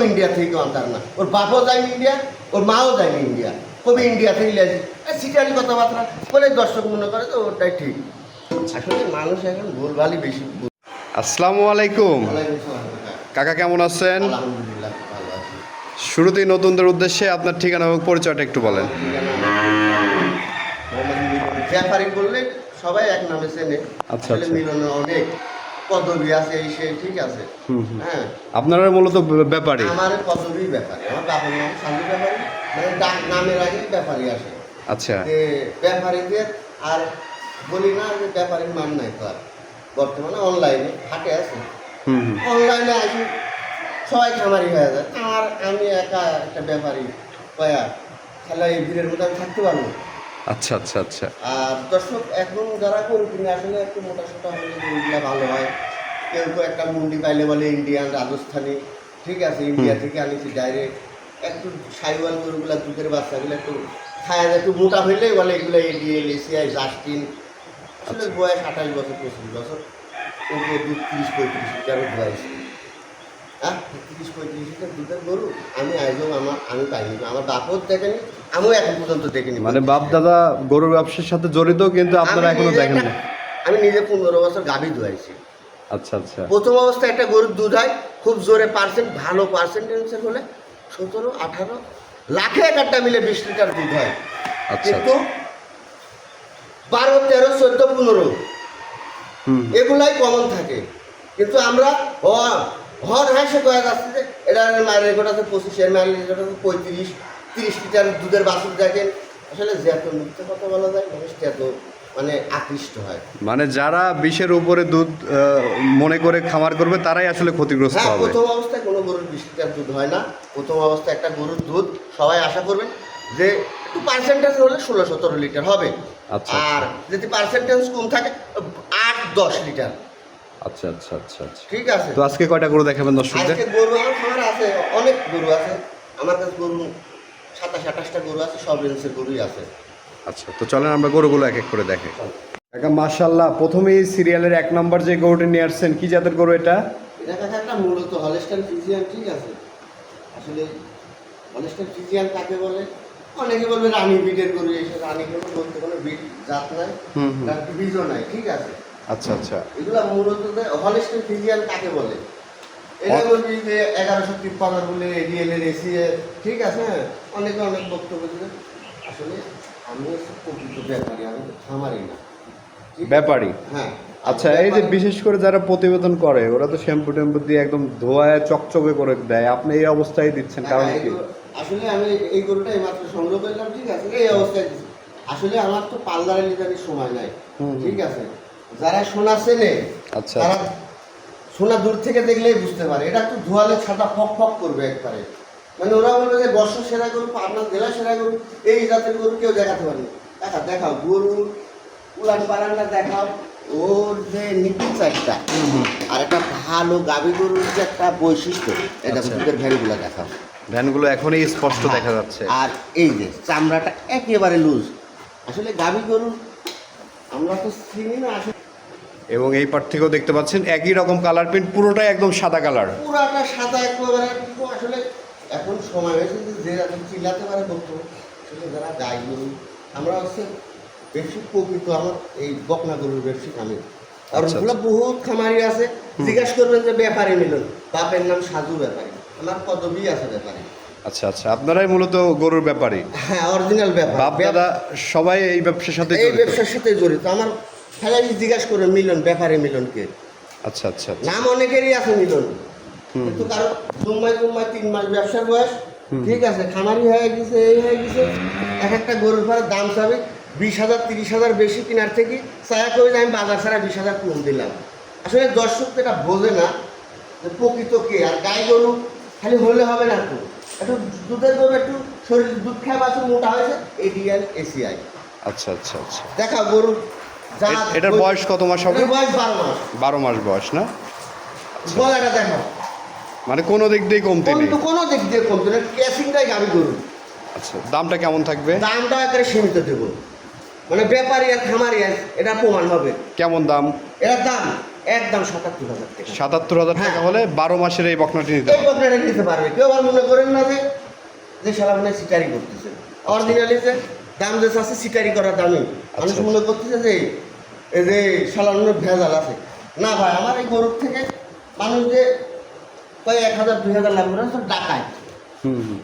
India থেকে আনতার না, ওর বাপও যায়নি ইন্ডিয়া, ওর মাও যায়নি ইন্ডিয়া, কবি ইন্ডিয়া থেকে লেছি সিটারি কথাবার্তা বলে দর্শক মনে করে তো ওটাই ঠিক। আসলে মানুষ এখন ভুলভালই বেশি। আসসালামু আলাইকুম কাকা, কেমন আছেন? আলহামদুলিল্লাহ ভালো আছি। শুরুতেই নতুনদের উদ্দেশ্যে আপনার ঠিকানা এবং পরিচয়টা একটু বলেন। ব্যাপারী বললে সবাই এক নামে চেনে। আচ্ছা, আসলে আচ্ছা। মিলনে অনেক পদবি আছে, এই সে ঠিক আছে। হ্যাঁ, আপনারা মূলত ব্যাপারী? আমার পদবি ব্যাপারী, আমার বাবার নাম সাধু ব্যাপারী, মানে ডাক নামের আগে ব্যাপারী আসে। আচ্ছা, যে ব্যাপারীদের আর বলি না যে ব্যাপারীর মান নাই তো আর। বর্তমানে অনলাইনে হাটে আছে, অনলাইনে আসি সবাই খামারি হয়ে যায়। আমি একা একটা ব্যাপারী কয়া খেলা এই ভিড়ের মধ্যে আমি থাকতে পারবো। আচ্ছা, আচ্ছা, আচ্ছা। আর দর্শক এখন যারা করুন কিনে আসলে একটু মোটা সোটা হলে গরুগুলো ভালো হয়। কেউ কেউ একটা মুন্ডি পাইলে বলে ইন্ডিয়ান, রাজস্থানি, ঠিক আছে, ইন্ডিয়া থেকে আনিছি ডাইরেক্ট। একটু সাইওয়াল গরুগুলা, দুধের বাচ্চাগুলো একটু খায় একটু মোটা হইলেই বলে এগুলো এডিএল, এসিআই, জাস্টিন। আসলে বয়স 28 বছর 25 বছর, কিন্তু দুধ 30-35 লিটারও বয়স। হ্যাঁ, 30-35 লিটার দুধের গরু আমি আজও আমি পাইনি, আমার বাপও দেখেনি, আমিও এখন পর্যন্ত দেখিনি। মানে বাপ দাদা গরুর ব্যবসার সাথে জড়িত, কিন্তু আপনারা এখনো দেখেন না? আমি নিজে 15 বছর গাভী দুয়াইছি। আচ্ছা, আচ্ছা। প্রথম অবস্থায় একটা গরুর দুধ হয় খুব জোরে ভালো পার্সেন্টেজের হলে 17-18 লাখে একটা মিলে 20 লিটার দুধ হয়। আচ্ছা, কিন্তু 12, 13, 14, 15 এগুলাই কমন থাকে। কিন্তু আমরা হর হাসে কয়েক আসছে যে এটা মায়ের রেকর্ড আছে 25, এর মায়ের রেকর্ড আছে 35-30 লিটার দুধের বাছুর দেখেন। আসলে যত মিথ্যে কথা বলা যায় মানুষ তত মানে আকৃষ্ট হয়। মানে যারা 20-এর উপরে দুধ মনে করে খামার করবে তারাই আসলে ক্ষতিগ্রস্ত হ্যাঁ, হবে। প্রথম অবস্থায় কোনো গরুর 20 লিটার দুধ হয় না। প্রথম অবস্থায় একটা গরুর দুধ সবাই আশা করবেন যে একটু পার্সেন্টেজ হলে 16-17 লিটার হবে। আচ্ছা, আর যদি পার্সেন্টেজ কম থাকে 8-10 লিটার। আচ্ছা, আচ্ছা, আচ্ছা, আচ্ছা। ঠিক আছে। তো আজকে কয়টা গরু দেখাবেন দর্শকদের? আজকে গরু আমার খামার আছে, অনেক গরু আছে আমার কাছে। গরু 27-28টা গরু আছে, সব রেঞ্জের গরুই আছে। আচ্ছা, তো চলেন আমরা গরুগুলো এক এক করে দেখে। কাকা মাশাআল্লাহ, প্রথমেই সিরিয়ালের 1 নম্বর যে গরুটি নিয়ে আসছেন, কি জাতের গরু এটা? এটা কাছে একটা মূলত হলস্টাইন ফ্রিজিয়ান, ঠিক আছে। আসলে হলস্টাইন ফ্রিজিয়ান কাকে বলে? অনেকে বলবে রানী ব্রিডের গরু। এসে রানী গরু বলতে কোনো ব্রিড জাত নাই, তার বীজও নাই, ঠিক আছে। আচ্ছা, আচ্ছা। এগুলা মূলত হলস্টাইন ফ্রিজিয়ান কাকে বলে? এটা বলবি যে 1153 বলে এডিএল এর এসিএ, ঠিক আছে। অনেকে অনেক বক্তব্য দিবে। আসলে আমি হচ্ছে প্রকৃত ব্যাপারী, আমি তো খামারি না। ঠিক আছে? ব্যাপারী? হ্যাঁ। আচ্ছা, এই যে বিশেষ করে যারা প্রতিবেদন করে ওরা তো শ্যাম্পু ট্যাম্পু দিয়ে একদম ধোয়ায় চকচকে করে দেয়, আপনি এই অবস্থায় দিচ্ছেন কারণ কি? আসলে আমি এই গরুটা এইমাত্র সংগ্রহ করলাম, ঠিক আছে, এই অবস্থায় দিচ্ছি। আসলে আমার তো পার্লারে নিতে সময় নাই, ঠিক আছে। যারা সোনা চেনে আচ্ছা, তারা সোনা দূর থেকে দেখলেই বুঝতে পারে। এটা একটু ধোয়ালে ছাতা ফক ফক করবে একবারে। মানে ওরা বলবে যে বর্ষ সেরা গরু, পাবনা জেলা সেরা গরু, এই জাতের গরু কেউ দেখাতে পারেনি। দেখাও গরুর উলান পালানটা দেখাও, ওর যে নীতি চারটা আর একটা ভালো গাভী গরুর যে একটা বৈশিষ্ট্য, এটা দুধের ভ্যানগুলো দেখাও। ভ্যানগুলো এখনই স্পষ্ট দেখা যাচ্ছে। আর এই যে চামড়াটা একেবারে লুজ। আসলে গাভী গরু আমরা তো চিনি না আসলে। এবং এই পার থেকেও দেখতে পাচ্ছেন একই রকম কালার প্রিন্ট, পুরোটাই একদম সাদা কালার। পুরাটা সাদা একেবারে। কিন্তু আসলে এখন সময় হয়েছে যে এখন চিল্লাতে পারে বলতো। আসলে যারা গাই গরু, আমরা হচ্ছে বেশি প্রকৃত আমার এই বকনা গরুর ব্যবসিক আমি। আর ওগুলো বহুত খামারি আছে, জিজ্ঞাসা করবেন যে ব্যাপারী মিলন, বাপের নাম সাধু ব্যাপারী, আমার পদবি আছে ব্যাপারী। আচ্ছা, আচ্ছা, আপনারাই মূলত গরুর ব্যাপারী? হ্যাঁ, অরিজিনাল ব্যাপার। বাপ দাদা সবাই এই ব্যবসার সাথে এই ব্যবসার সাথে জড়িত। আমার খেলায় জিজ্ঞাসা করে মিলন, ব্যাপারী মিলনকে। আচ্ছা, আচ্ছা, নাম অনেকেরই আছে মিলন, কিন্তু কারো 2 মাস 3 মাস ব্যবসার বয়স, ঠিক আছে, খামারি হয়ে গেছে, এই হয়ে গেছে। এক একটা গরুর পরে দাম চাবে 20,000 30,000 বেশি কেনার থেকে চায়া করে আমি বাজার ছাড়া 20,000 কম দিলাম। আসলে দর্শক এটা বোঝে না যে প্রকৃত কে। আর গাই গরু খালি হলে হবে না, একটু দুধের গরু একটু শরীর দুধ খায় বাছুর মোটা হয়েছে, এডিএল এসিআই। আচ্ছা, আচ্ছা, আচ্ছা। দেখা গরু এটার বয়স কত মাস হবে? বয়স 12 মাস। 12 মাস বয়স না? গলাটা দেখো, মানে কোনো দিক দিয়ে কমতে নেই? কোনো দিক দিয়ে কমতে নেই, ক্যাসিংটাই গাবি গরু। আচ্ছা, দামটা কেমন থাকবে? দামটা একেবারে সীমিত দেবো, মানে ব্যাপারী আর খামারি আর এটা প্রমাণ হবে। কেমন দাম? এটার দাম একদম ৭৭,০০০ টাকা। ৭৭,০০০ টাকা হলে 12 মাসের এই বকনাটি নিতে এই পারবে। বকনাটা নিতে পারবে। কেউ আবার মনে করেন না যে শালা মানে সিটারি করতেছে। অরিজিনালি যে দাম যে আছে সিটারি করার দামই মানুষ আচ্ছা। মনে করতেছে যে এই যে শালা অন্য ভেজাল আছে। না ভাই, আমার এই গরুর থেকে মানুষ যে কয় ১,০০০ ২,০০০ লাভ করে সব ডাকায়। হুম হুম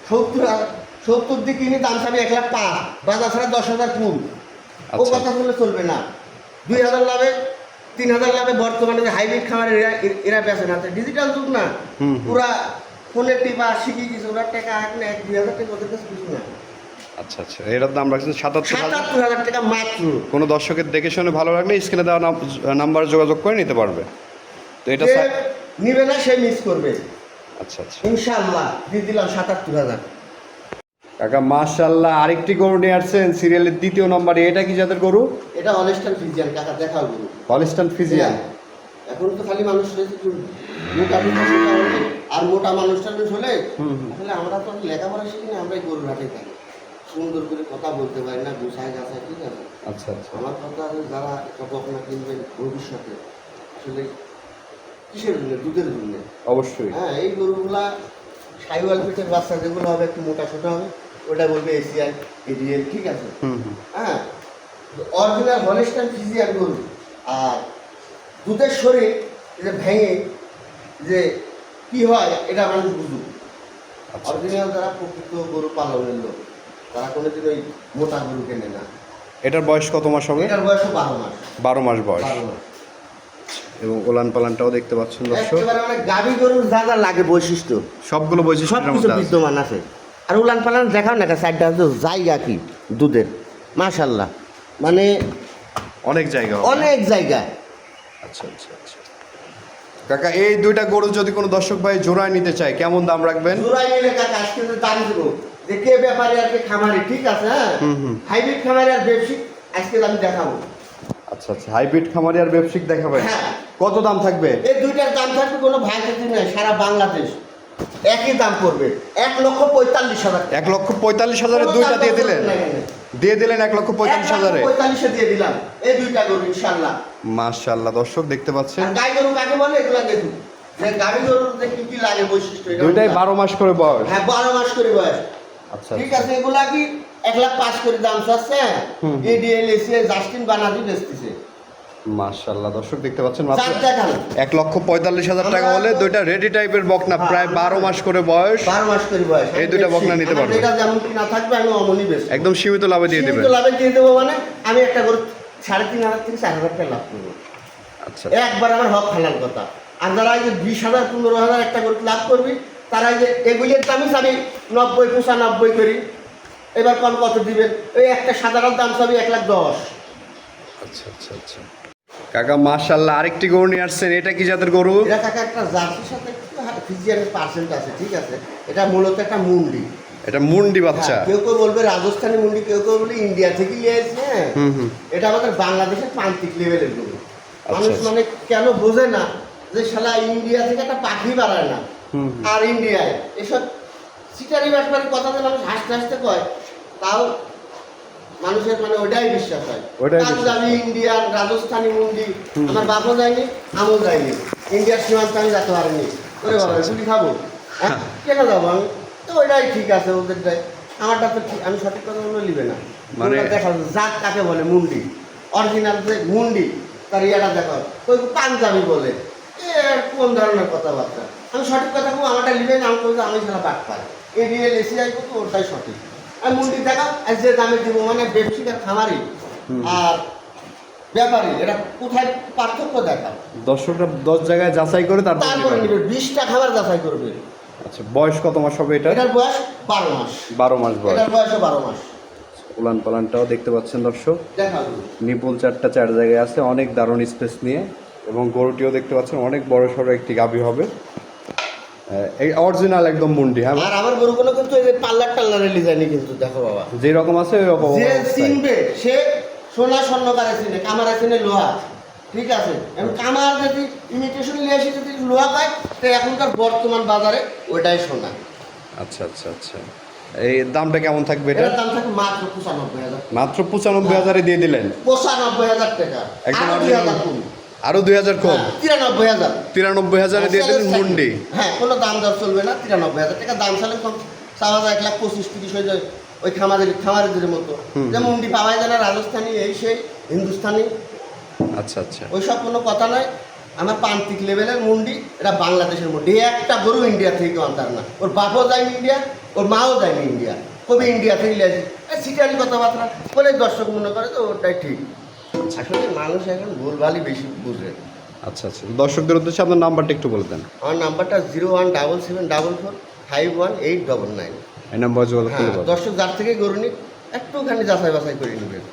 ৭০ দিয়ে কিনে দাম চাবি ১,০০,০০০ বাজার ছাড়া ১০,০০০ ফুল। ও আচ্ছা। কথা বললে চলবে না। ২,০০০ লাভে ৩,০০০ লাভে বর্তমানে যে হাইব্রিড খামারে এরা বেছে না, ডিজিটাল যুগ না। হুম। পুরা ফোনের টিপা শিখিয়ে গেছে, ওরা টাকা এক না ১,০০০ টাকা ওদের কাছে কিছু না। আচ্ছা আচ্ছা, এটার দাম রাখছেন ৭৭,০০০। ৭৭,০০০ টাকা মাত্র। কোনো দর্শকের দেখে শুনে ভালো লাগলে স্ক্রিনে দেওয়া নাম্বারে যোগাযোগ করে নিতে পারবে। তো এটা যে নিবে না সে মিস করবে। আচ্ছা আচ্ছা ইনশাআল্লাহ দিয়ে দিলাম ৭৭,০০০। কাকা মাশাআল্লাহ, আরেকটি গরু নিয়ে আসছেন সিরিয়ালের ২য় নম্বরে। এটা কি জাতের গরু? এটা হলস্টাইন ফ্রিজিয়ান কাকা, দেখাও গরু। Holstein Friesian. এখন তো খালি মানুষ রয়েছে একটু মোটা মোটা সোটা হলে, আর মোটা মানুষটা হলে আসলে আমরা তো লেখাপড়া শিখি না, আমরা এই গরুর হাটে থাকি। সুন্দর করে কথা বলতে পারি না, গুছায় গাছায়, ঠিক আছে। আচ্ছা আচ্ছা আমার কথা আছে, যারা একটা বকনা কিনবেন ভবিষ্যতে আসলে কিসের জন্য? দুধের জন্য। অবশ্যই। হ্যাঁ, এই গরুগুলা সাইওয়াল পিঠের বাচ্চা যেগুলো হবে একটু মোটা সোটা হবে, ওটা বলবে এসিআই এডিএল, ঠিক আছে। হুম হুম হ্যাঁ, অরিজিনাল হলস্টাইন ফ্রিজিয়ান গরু। আর দুধের শরীর এটা ভেঙে যে কি হয় এটা মানুষ বুঝুক। আচ্ছা। অরিজিনাল যারা প্রকৃত গরু পালনের লোক তারা কোনোদিন ওই মোটা গরু কেনে না। এটার বয়স কত মাস হবে? এটার বয়স ১২ মাস। 12 মাস বয়স। 12 মাস। এবং ওলান পালানটাও দেখতে পাচ্ছেন দর্শক। একেবারে মানে গাভী গরুর যা যা লাগে বৈশিষ্ট্য সবগুলো বৈশিষ্ট্য সব কিছু বিদ্যমান আছে। আর উলান পালান দেখাও না, সাইডটা হচ্ছে জায়গা কি দুধের, মাশাল্লাহ, মানে অনেক জায়গা হবে। অনেক জায়গায়। আচ্ছা আচ্ছা আচ্ছা কাকা, এই দুইটা গরু যদি কোনো দর্শক ভাই জোড়ায় নিতে চায় কেমন দাম রাখবেন? জোড়াই নিলে কাকা আজকে তো দাম দেবো যে কে ব্যাপারী আর কে খামারি, ঠিক আছে। হ্যাঁ, হাইব্রিড খামারি আর ব্যবসায়িক আজকে আমি দেখাবো। আচ্ছা আচ্ছা, হাইব্রিড খামারি আর ব্যবসায়িক দেখাবেন। হ্যাঁ। কত দাম থাকবে? এই দুইটার দাম থাকবে কোনো ভাই ক্ষেত্রে নেই, সারা বাংলাদেশ একই দাম পড়বে ১,৪৫,০০০ টাকা। ১,৪৫,০০০ দুইটা দিয়ে দিলেন? দিয়ে দিলেন ১,৪৫,০০০। ১,৪৫,০০০ দিয়ে দিলাম এই দুইটা গরু ইনশাআল্লাহ। মাশাআল্লাহ দর্শক দেখতে পাচ্ছেন, আর গাই গরু কাকে বলে এগুলা দেখুন, যে গাভী গরুর যে কি কি লাগে বৈশিষ্ট্য, এটা দুইটাই বললাম। 12 মাস করে বয়স। হ্যাঁ, 12 মাস করে বয়স। আচ্ছা ঠিক আছে, এগুলা কি ১,০০,০০০ করে দাম চাচ্ছে। ADL এসিএ Justin Bana Di বেচতেছে। মাশাআল্লাহ দর্শক দেখতে পাচ্ছেন, মাত্র চার দেখান ১,৪৫,০০০ টাকা হলে দুইটা রেডি টাইপের বকনা, প্রায় 12 মাস করে বয়স। 12 মাস করে বয়স। এই দুইটা বকনা নিতে পারবে। এটা যেমন কি না থাকবে আমি অমনই বেচবো। একদম সীমিত লাভে দিয়ে দিবেন। সীমিত লাভে দিয়ে দেবো, মানে আমি একটা গরু ৩,৫০০ থেকে ৪,০০০ টাকা লাভ করবো। আচ্ছা একবার আমার হক হালাল কথা। আর যারা এই যে ২০,০০০ ১৫,০০০ একটা গরু লাভ করবি, তারা এই যে এগুলির দামই চাবি ৯০ ৯৫ করি। এবার কোন কত দিবেন? ওই একটা সাধারণ দাম চাবি ১,১০,০০০। আচ্ছা আচ্ছা আচ্ছা কাকা মাশাআল্লাহ, আরেকটি গরু নিয়ে আসছেন। এটা কি জাতের গরু? এটা কাকা একটা জার্সির সাথে একটু ফিজিয়ানের পার্সেন্ট আছে, ঠিক আছে। এটা মূলত একটা মুন্ডি। এটা মুন্ডি বাচ্চা। হ্যাঁ, কেউ কেউ বলবে রাজস্থানী মুন্ডি, কেউ কেউ বলবে ইন্ডিয়া থেকে নিয়ে এসেছে। হ্যাঁ, এটা আমাদের বাংলাদেশের প্রান্তিক লেভেলের গরু। মানুষ আচ্ছা। মানে কেন বোঝে না যে শালা ইন্ডিয়া থেকে একটা পাখি বাড়ায় না। আর ইন্ডিয়ায় এসব সিটারি ব্যাপারে কথা যে মানুষ হাসতে হাসতে কয়, তাও মানুষের মানে ওটাই বিশ্বাস হয়। ওটাই কাজ বিশ্বাস আমি ইন্ডিয়ান রাজস্থানী মুন্ডি, আমার বাপও যায়নি আমিও যাইনি, ইন্ডিয়ার সীমান্ত আমি যেতে পারিনি। ওরে বাবা, এগুলি খাবো? হ্যাঁ, কেন যাবো আমি? তো ওইটাই ঠিক আছে ওদেরটাই, আমারটা তো ঠিক, আমি সঠিক কথা বলে নিবে না। মানে দেখা জাত কাকে বলে মুন্ডি, অরিজিনাল যে মুন্ডি তার ইয়াটা দেখা ওই পাঞ্জাবি বলে। কোন ধরনের কথাবার্তা? আমি সঠিক কথা বলবো, আমারটা নিবে না, আমি বলবো আমি সেটা বাদ পাই। এডিএল এসিআই করবো, ওটাই সঠিক। আর মুন্ডি দেখা আর যে দামে দিব, মানে ব্যবসায়িক আর খামারি আর ব্যাপারী, এটা কোথায় পার্থক্য দেখা? দর্শকরা 10 জায়গায় যাচাই করে তারপরে নিবে, 20টা খাবার যাচাই করবে। আচ্ছা, বয়স কত মাস হবে এটা? এটার বয়স 12 মাস। 12 মাস বয়স। এটার বয়স 12 মাস। উলান পালানটাও দেখতে পাচ্ছেন দর্শক, দেখাবো। নিপুল 4 জায়গায় আছে, অনেক দারুণ স্পেস নিয়ে। এবং গরুটিও দেখতে পাচ্ছেন অনেক বড় সড়ো একটি গাভী হবে, এই অরিজিনাল একদম মুন্ডি। হ্যাঁ, আর আমার গরুগুলো কিন্তু এই যে পাল্লার টাল্লারের ডিজাইনই কিন্তু দেখো বাবা, যে রকম আছে ওই রকম যে অবস্থায়। চিনবে সে সোনা স্বর্ণকারে চিনে, কামারে চিনে লোহা, ঠিক আছে। এবং কামার যদি ইমিটেশন নিয়ে এসে যদি লোহা পায়, তো এখনকার বর্তমান বাজারে ওইটাই সোনা। আচ্ছা আচ্ছা আচ্ছা, এই দামটা কেমন থাকবে এটা? এটার দাম থাকে মাত্র 95,000। মাত্র 95,000 দিয়ে দিলেন? 95,000 টাকা। একদম আরো original। 2,000 কম। আরো 2000 কম, 93,000। 93,000 দিয়ে দিলেন মুন্ডি। হ্যাঁ, কোনো দাম দর চলবে না, 93,000 টাকা দাম চালে কম, চাওয়া যায় 1,25,30 হয়ে যায় ওই খামারেদের মতো। যে মুন্ডি পাওয়া যায় না রাজস্থানি, এই সেই হিন্দুস্তানি, আচ্ছা আচ্ছা, ওইসব কোনো কথা নয়। আমার প্রান্তিক লেভেলের মুন্ডি, এটা বাংলাদেশের মুন্ডি। এই একটা গরু ইন্ডিয়া থেকে আনতার না, ওর বাপও যায়নি ইন্ডিয়া, ওর মাও যায়নি ইন্ডিয়া, কবি ইন্ডিয়া থেকে লেগেছে সিটারি কথাবার্তা বলে দর্শক মনে করে তো ওটাই ঠিক। আসলে মানুষ এখন ভুলভালই বেশি বুঝে। আচ্ছা আচ্ছা, দর্শকদের উদ্দেশ্যে আপনার নাম্বারটা একটু বলে দেন। আমার নাম্বারটা 01774451899। এই নাম্বার যোগাযোগ হ্যাঁ, করলে দর্শক যার থেকে গরু নিক একটুখানি যাচাই বাছাই করে নেবেন।